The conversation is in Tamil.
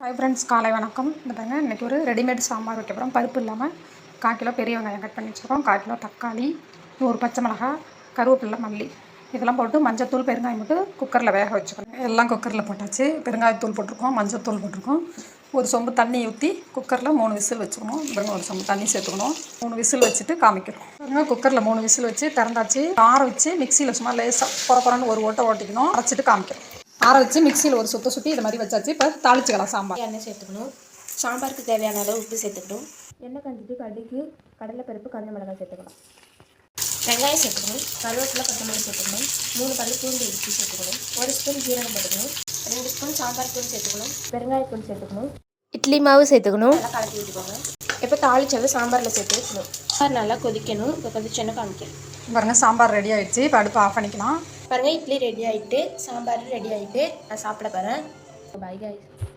ஹாய் ஃப்ரெண்ட்ஸ், காலை வணக்கம். இந்த பாருங்க, இன்றைக்கி ஒரு ரெடிமேட் சாம்பார் வைக்க போகிறோம். பருப்பு இல்லாமல் 1/4 கிலோ பெரிய வெங்காயம் கட் பண்ணி வச்சுருக்கோம், 1/4 கிலோ தக்காளி, 100 பச்சை மிளகாய், கருவேப்பிலை, மல்லி இதெல்லாம் போட்டு மஞ்சத்தூள் பெருங்காயம் போட்டு குக்கரில் வேக வச்சுக்கணும். எல்லாம் குக்கரில் போட்டாச்சு. பெருங்காயத்தூள் போட்டிருக்கோம், மஞ்சத்தூள் போட்டிருக்கோம். ஒரு சொம்பு தண்ணி ஊற்றி குக்கரில் 3 விசில் வச்சுக்கணும். பாருங்க, ஒரு சொம்பு தண்ணி சேர்த்துக்கணும். 3 விசில் வச்சுட்டு காமிக்கிறோம். பாருங்க, குக்கரில் 3 விசில் வச்சு திறந்தாச்சு. ஆற வச்சு மிக்சியில் சும்மா லேசாக குறன்னு ஒரு ஓட்டை ஓட்டிக்கணும். அரைச்சிட்டு காமிக்கிறோம். ஆற வச்சு மிக்சியில் ஒரு சுற்றி இது மாதிரி வச்சாச்சு. இப்போ தாளிச்சிக்கலாம். சாம்பார் எண்ணெய் சேர்த்துக்கணும். சாம்பாருக்கு தேவையான அளவு உப்பு சேர்த்துக்கணும். எண்ணெய் கஞ்சிட்டு கடுகு, கடலைப்பருப்பு, காஞ்ச மிளகாய் சேர்த்துக்கலாம். வெங்காயம் சேர்த்துக்கணும். கருவேப்பிலை, கொத்தமல்லி சேர்த்துக்கணும். 3 பல்லு பூண்டு இடித்து சேர்த்துக்கணும். 1 ஸ்பூன் ஜீரகம் போட்டுக்கணும். 2 ஸ்பூன் சாம்பார் தூள் சேர்த்துக்கணும். பெருங்காயத்தூள் சேர்த்துக்கணும். இட்லி மாவு சேர்த்துக்கணும். நல்லா கலக்கி விட்டுக்கோங்க. இப்போ தாளிச்சவை சாம்பாரில் சேர்த்து வைக்கணும். சாம்பார் நல்லா கொதிக்கணும். இப்போ கொதிச்சோன்னு காமிக்கிறேன். பாருங்க, சாம்பார் ரெடி ஆகிடுச்சு. இப்போ அடுப்பு ஆஃப் பண்ணிக்கலாம். பாருங்கள், இட்லி ரெடி ஆகிட்டு, சாம்பார் ரெடி ஆகிட்டு நான் சாப்பிட போகிறேன். Bye guys.